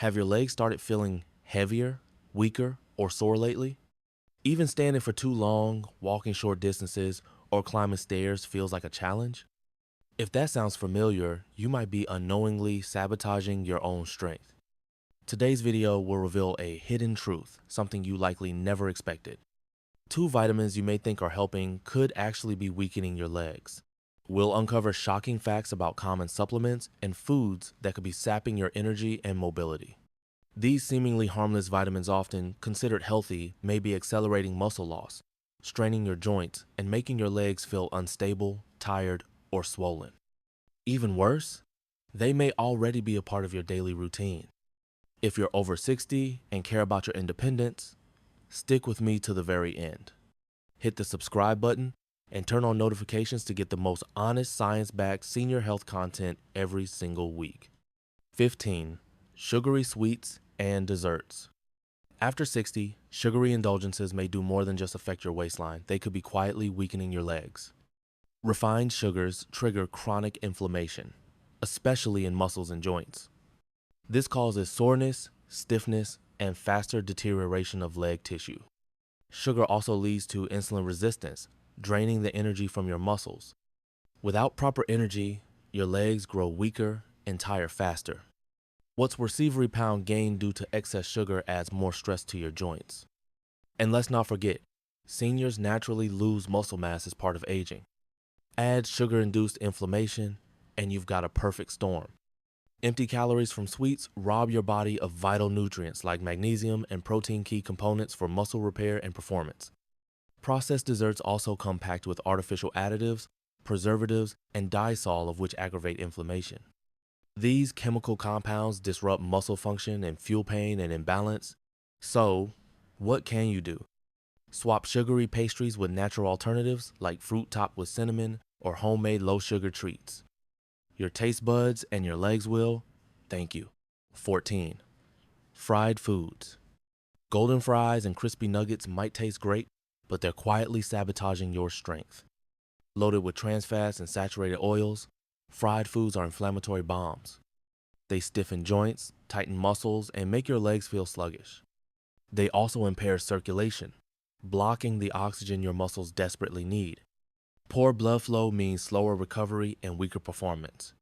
Have your legs started feeling heavier, weaker, or sore lately? Even standing for too long, walking short distances, or climbing stairs feels like a challenge? If that sounds familiar, you might be unknowingly sabotaging your own strength. Today's video will reveal a hidden truth, something you likely never expected. 2 vitamins you may think are helping could actually be weakening your legs. We'll uncover shocking facts about common supplements and foods that could be sapping your energy and mobility. These seemingly harmless vitamins, often considered healthy, may be accelerating muscle loss, straining your joints, and making your legs feel unstable, tired, or swollen. Even worse, they may already be a part of your daily routine. If you're over 60 and care about your independence, stick with me to the very end. Hit the subscribe button and turn on notifications to get the most honest, science-backed senior health content every single week. 15. Sugary sweets and desserts. After 60, sugary indulgences may do more than just affect your waistline. They could be quietly weakening your legs. Refined sugars trigger chronic inflammation, especially in muscles and joints. This causes soreness, stiffness, and faster deterioration of leg tissue. Sugar also leads to insulin resistance, draining the energy from your muscles. Without proper energy, your legs grow weaker and tire faster. What's worse, every pound gained due to excess sugar adds more stress to your joints. And let's not forget, seniors naturally lose muscle mass as part of aging. Add sugar-induced inflammation, and you've got a perfect storm. Empty calories from sweets rob your body of vital nutrients like magnesium and protein, key components for muscle repair and performance. Processed desserts also come packed with artificial additives, preservatives, and diasol, of which aggravate inflammation. These chemical compounds disrupt muscle function and fuel pain and imbalance. So, what can you do? Swap sugary pastries with natural alternatives like fruit topped with cinnamon or homemade low-sugar treats. Your taste buds and your legs will thank you. 14. Fried foods. Golden fries and crispy nuggets might taste great, but they're quietly sabotaging your strength. Loaded with trans fats and saturated oils, fried foods are inflammatory bombs. They stiffen joints, tighten muscles, and make your legs feel sluggish. They also impair circulation, blocking the oxygen your muscles desperately need. Poor blood flow means slower recovery and weaker performance.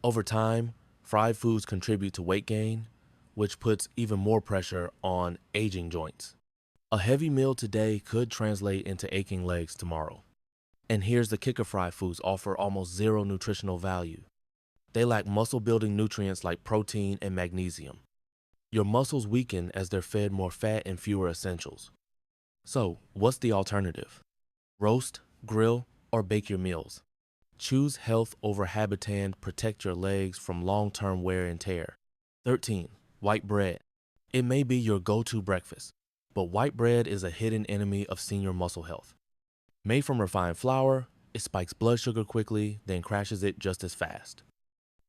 Over time, fried foods contribute to weight gain, which puts even more pressure on aging joints. A heavy meal today could translate into aching legs tomorrow. And here's the kicker: fried foods offer almost zero nutritional value. They lack muscle-building nutrients like protein and magnesium. Your muscles weaken as they're fed more fat and fewer essentials. So, what's the alternative? Roast, grill, or bake your meals. Choose health over habit and protect your legs from long-term wear and tear. 13. White bread. It may be your go-to breakfast, but white bread is a hidden enemy of senior muscle health. Made from refined flour, it spikes blood sugar quickly, then crashes it just as fast.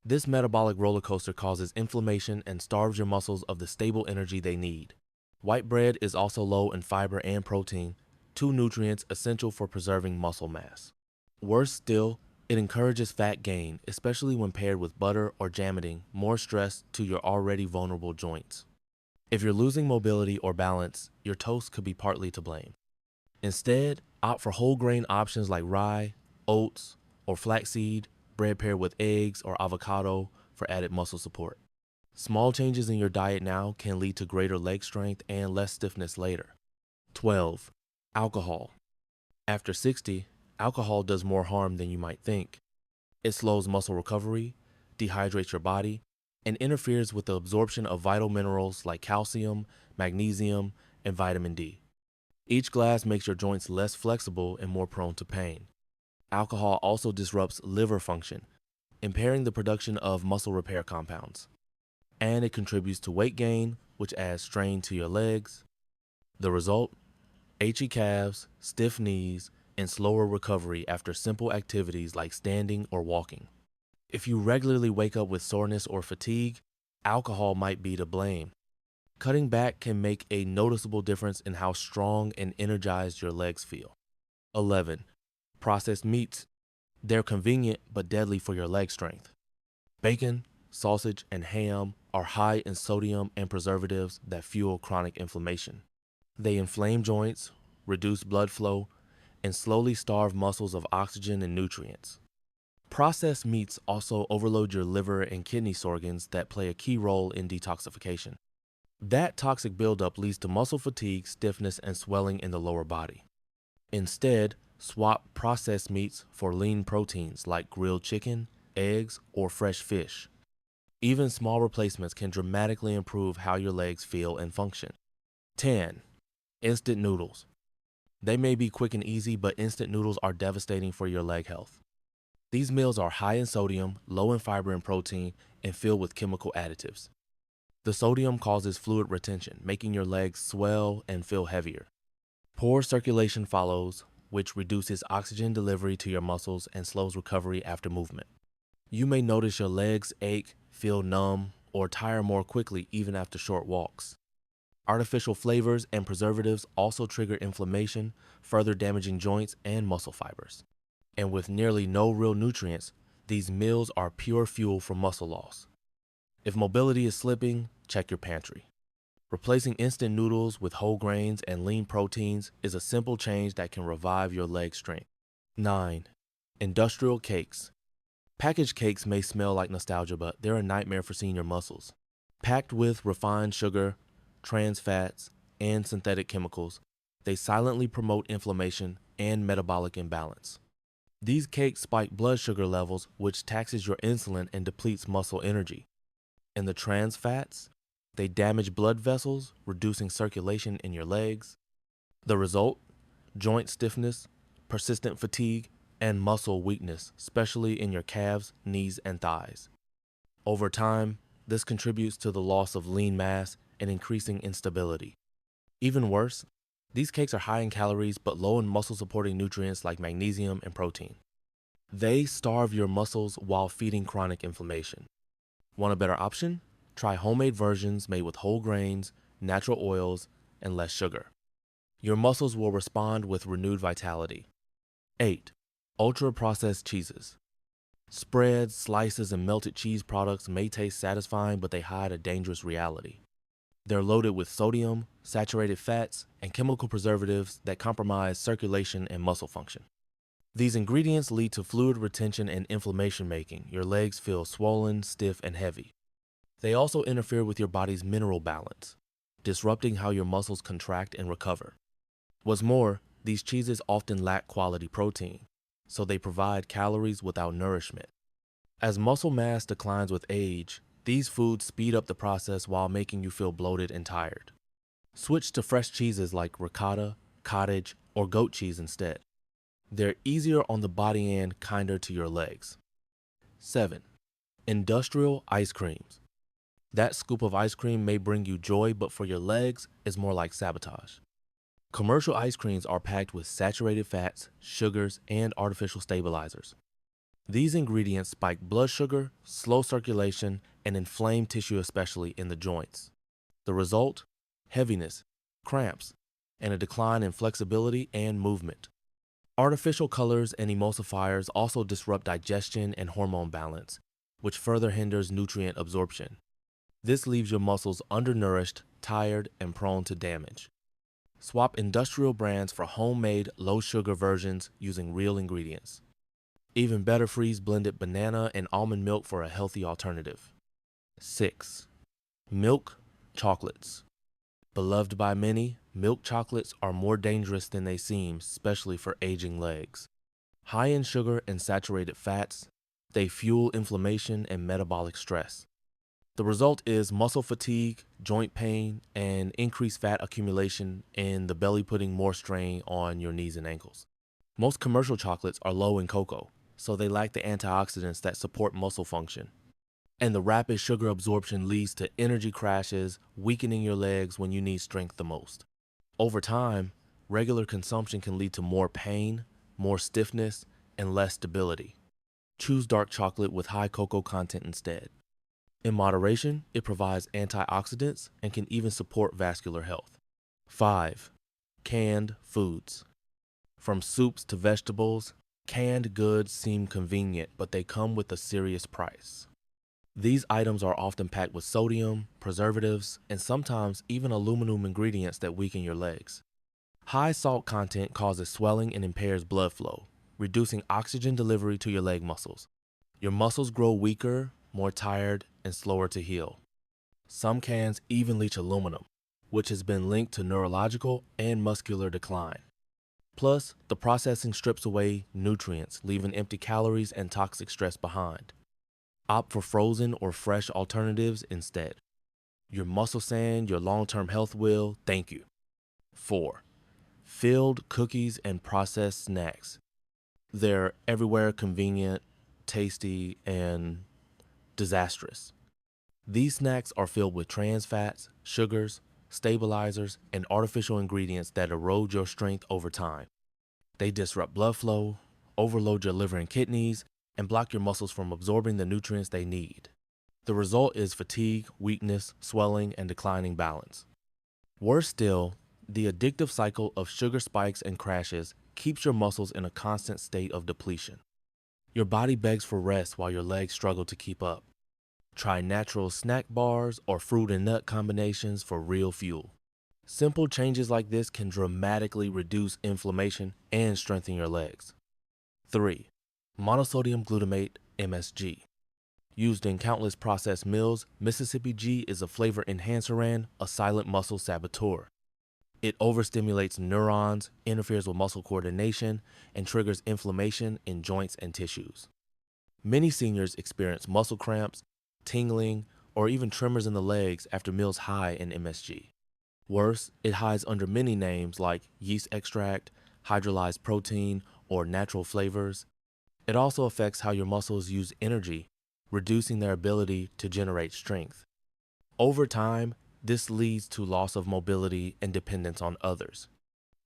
This metabolic roller coaster causes inflammation and starves your muscles of the stable energy they need. White bread is also low in fiber and protein, 2 nutrients essential for preserving muscle mass. Worse still, it encourages fat gain, especially when paired with butter or jam, adding more stress to your already vulnerable joints. If you're losing mobility or balance, your toast could be partly to blame. Instead, opt for whole grain options like rye, oats, or flaxseed, bread paired with eggs or avocado for added muscle support. Small changes in your diet now can lead to greater leg strength and less stiffness later. 12. Alcohol. After 60, alcohol does more harm than you might think. It slows muscle recovery, dehydrates your body, and interferes with the absorption of vital minerals like calcium, magnesium, and vitamin D. Each glass makes your joints less flexible and more prone to pain. Alcohol also disrupts liver function, impairing the production of muscle repair compounds. And it contributes to weight gain, which adds strain to your legs. The result? Achy calves, stiff knees, and slower recovery after simple activities like standing or walking. If you regularly wake up with soreness or fatigue, alcohol might be to blame. Cutting back can make a noticeable difference in how strong and energized your legs feel. 11. Processed meats. They're convenient but deadly for your leg strength. Bacon, sausage, and ham are high in sodium and preservatives that fuel chronic inflammation. They inflame joints, reduce blood flow, and slowly starve muscles of oxygen and nutrients. Processed meats also overload your liver and kidney organs that play a key role in detoxification. That toxic buildup leads to muscle fatigue, stiffness, and swelling in the lower body. Instead, swap processed meats for lean proteins like grilled chicken, eggs, or fresh fish. Even small replacements can dramatically improve how your legs feel and function. 10. Instant noodles. They may be quick and easy, but instant noodles are devastating for your leg health. These meals are high in sodium, low in fiber and protein, and filled with chemical additives. The sodium causes fluid retention, making your legs swell and feel heavier. Poor circulation follows, which reduces oxygen delivery to your muscles and slows recovery after movement. You may notice your legs ache, feel numb, or tire more quickly even after short walks. Artificial flavors and preservatives also trigger inflammation, further damaging joints and muscle fibers. And with nearly no real nutrients, these meals are pure fuel for muscle loss. If mobility is slipping, check your pantry. Replacing instant noodles with whole grains and lean proteins is a simple change that can revive your leg strength. 9. Industrial cakes. Packaged cakes may smell like nostalgia, but they're a nightmare for senior muscles. Packed with refined sugar, trans fats, and synthetic chemicals, they silently promote inflammation and metabolic imbalance. These cakes spike blood sugar levels, which taxes your insulin and depletes muscle energy. And the trans fats, they damage blood vessels, reducing circulation in your legs. The result? Joint stiffness, persistent fatigue, and muscle weakness, especially in your calves, knees, and thighs. Over time, this contributes to the loss of lean mass and increasing instability. Even worse, these cakes are high in calories but low in muscle-supporting nutrients like magnesium and protein. They starve your muscles while feeding chronic inflammation. Want a better option? Try homemade versions made with whole grains, natural oils, and less sugar. Your muscles will respond with renewed vitality. 8. Ultra-processed cheeses. Spreads, slices, and melted cheese products may taste satisfying, but they hide a dangerous reality. They're loaded with sodium, saturated fats, and chemical preservatives that compromise circulation and muscle function. These ingredients lead to fluid retention and inflammation, making your legs feel swollen, stiff, and heavy. They also interfere with your body's mineral balance, disrupting how your muscles contract and recover. What's more, these cheeses often lack quality protein, so they provide calories without nourishment. As muscle mass declines with age, these foods speed up the process while making you feel bloated and tired. Switch to fresh cheeses like ricotta, cottage, or goat cheese instead. They're easier on the body and kinder to your legs. 7. Industrial ice creams. That scoop of ice cream may bring you joy, but for your legs, it's more like sabotage. Commercial ice creams are packed with saturated fats, sugars, and artificial stabilizers. These ingredients spike blood sugar, slow circulation, and inflame tissue, especially in the joints. The result? Heaviness, cramps, and a decline in flexibility and movement. Artificial colors and emulsifiers also disrupt digestion and hormone balance, which further hinders nutrient absorption. This leaves your muscles undernourished, tired, and prone to damage. Swap industrial brands for homemade, low-sugar versions using real ingredients. Even better, freeze blended banana and almond milk for a healthy alternative. 6. Milk chocolates. Beloved by many, milk chocolates are more dangerous than they seem, especially for aging legs. High in sugar and saturated fats, they fuel inflammation and metabolic stress. The result is muscle fatigue, joint pain, and increased fat accumulation in the belly, putting more strain on your knees and ankles. Most commercial chocolates are low in cocoa, so they lack the antioxidants that support muscle function. And the rapid sugar absorption leads to energy crashes, weakening your legs when you need strength the most. Over time, regular consumption can lead to more pain, more stiffness, and less stability. Choose dark chocolate with high cocoa content instead. In moderation, it provides antioxidants and can even support vascular health. 5. Canned foods. From soups to vegetables, canned goods seem convenient, but they come with a serious price. These items are often packed with sodium, preservatives, and sometimes even aluminum ingredients that weaken your legs. High salt content causes swelling and impairs blood flow, reducing oxygen delivery to your leg muscles. Your muscles grow weaker, more tired, and slower to heal. Some cans even leach aluminum, which has been linked to neurological and muscular decline. Plus, the processing strips away nutrients, leaving empty calories and toxic stress behind. Opt for frozen or fresh alternatives instead. Your muscle sand, your long-term health will thank you. 4. Filled cookies and processed snacks. They're everywhere, convenient, tasty, and disastrous. These snacks are filled with trans fats, sugars, stabilizers, and artificial ingredients that erode your strength over time. They disrupt blood flow, overload your liver and kidneys, and block your muscles from absorbing the nutrients they need. The result is fatigue, weakness, swelling, and declining balance. Worse still, the addictive cycle of sugar spikes and crashes keeps your muscles in a constant state of depletion. Your body begs for rest while your legs struggle to keep up. Try natural snack bars or fruit and nut combinations for real fuel. Simple changes like this can dramatically reduce inflammation and strengthen your legs. 3. Monosodium glutamate, MSG. Used in countless processed meals, Mississippi G is a flavor enhancer, a silent muscle saboteur. It overstimulates neurons, interferes with muscle coordination, and triggers inflammation in joints and tissues. Many seniors experience muscle cramps, tingling, or even tremors in the legs after meals high in MSG. Worse, it hides under many names like yeast extract, hydrolyzed protein, or natural flavors. It also affects how your muscles use energy, reducing their ability to generate strength. Over time, this leads to loss of mobility and dependence on others.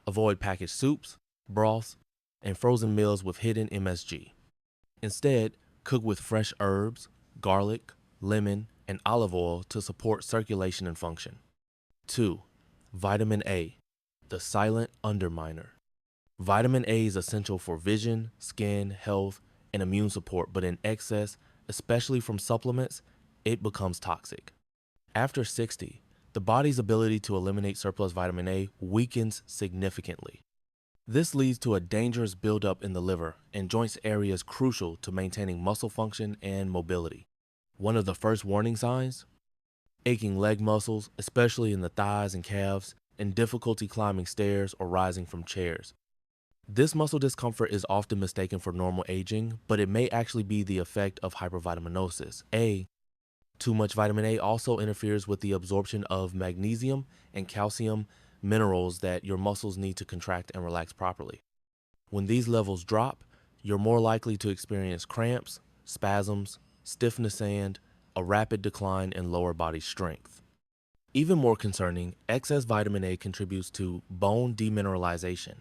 Avoid packaged soups, broths, and frozen meals with hidden MSG. Instead, cook with fresh herbs, garlic, lemon, and olive oil to support circulation and function. 2. Vitamin A, the silent underminer. Vitamin A is essential for vision, skin, health, and immune support, but in excess, especially from supplements, it becomes toxic. After 60, the body's ability to eliminate surplus vitamin A weakens significantly. This leads to a dangerous buildup in the liver and joints areas crucial to maintaining muscle function and mobility. One of the first warning signs? Aching leg muscles, especially in the thighs and calves, and difficulty climbing stairs or rising from chairs. This muscle discomfort is often mistaken for normal aging, but it may actually be the effect of hypervitaminosis. Too much vitamin A also interferes with the absorption of magnesium and calcium minerals that your muscles need to contract and relax properly. When these levels drop, you're more likely to experience cramps, spasms, stiffness, and a rapid decline in lower body strength. Even more concerning, excess vitamin A contributes to bone demineralization,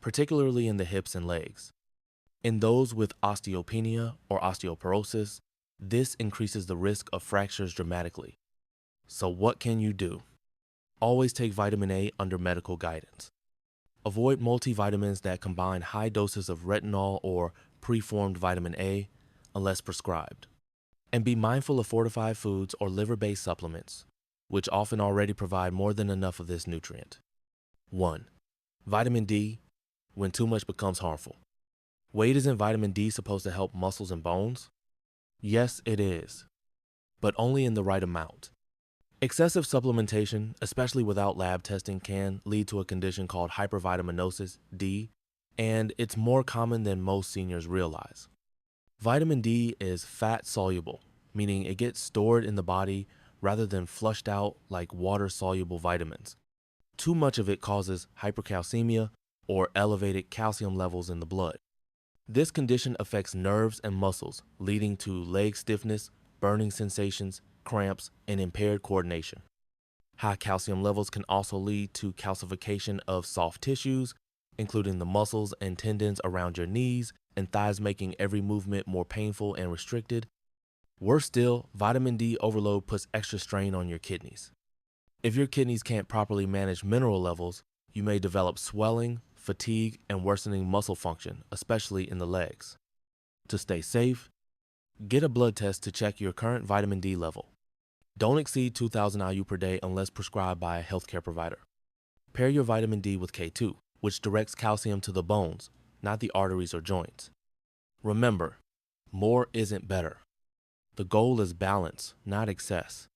particularly in the hips and legs. In those with osteopenia or osteoporosis, this increases the risk of fractures dramatically. So what can you do? Always take vitamin A under medical guidance. Avoid multivitamins that combine high doses of retinol or preformed vitamin A unless prescribed. And be mindful of fortified foods or liver-based supplements, which often already provide more than enough of this nutrient. 1. Vitamin D, when too much becomes harmful. Wait, isn't vitamin D supposed to help muscles and bones? Yes, it is, but only in the right amount. Excessive supplementation, especially without lab testing, can lead to a condition called hypervitaminosis D, and it's more common than most seniors realize. Vitamin D is fat soluble, meaning it gets stored in the body rather than flushed out like water-soluble vitamins. Too much of it causes hypercalcemia or elevated calcium levels in the blood. This condition affects nerves and muscles, leading to leg stiffness, burning sensations, cramps, and impaired coordination. High calcium levels can also lead to calcification of soft tissues, including the muscles and tendons around your knees and thighs, making every movement more painful and restricted. Worse still, vitamin D overload puts extra strain on your kidneys. If your kidneys can't properly manage mineral levels, you may develop swelling, fatigue, and worsening muscle function, especially in the legs. To stay safe, Get a blood test to check your current vitamin D level. Don't exceed 2,000 IU per day unless prescribed by a healthcare provider. Pair your vitamin D with K2, which directs calcium to the bones, not the arteries or joints. Remember, more isn't better. The goal is balance, not excess.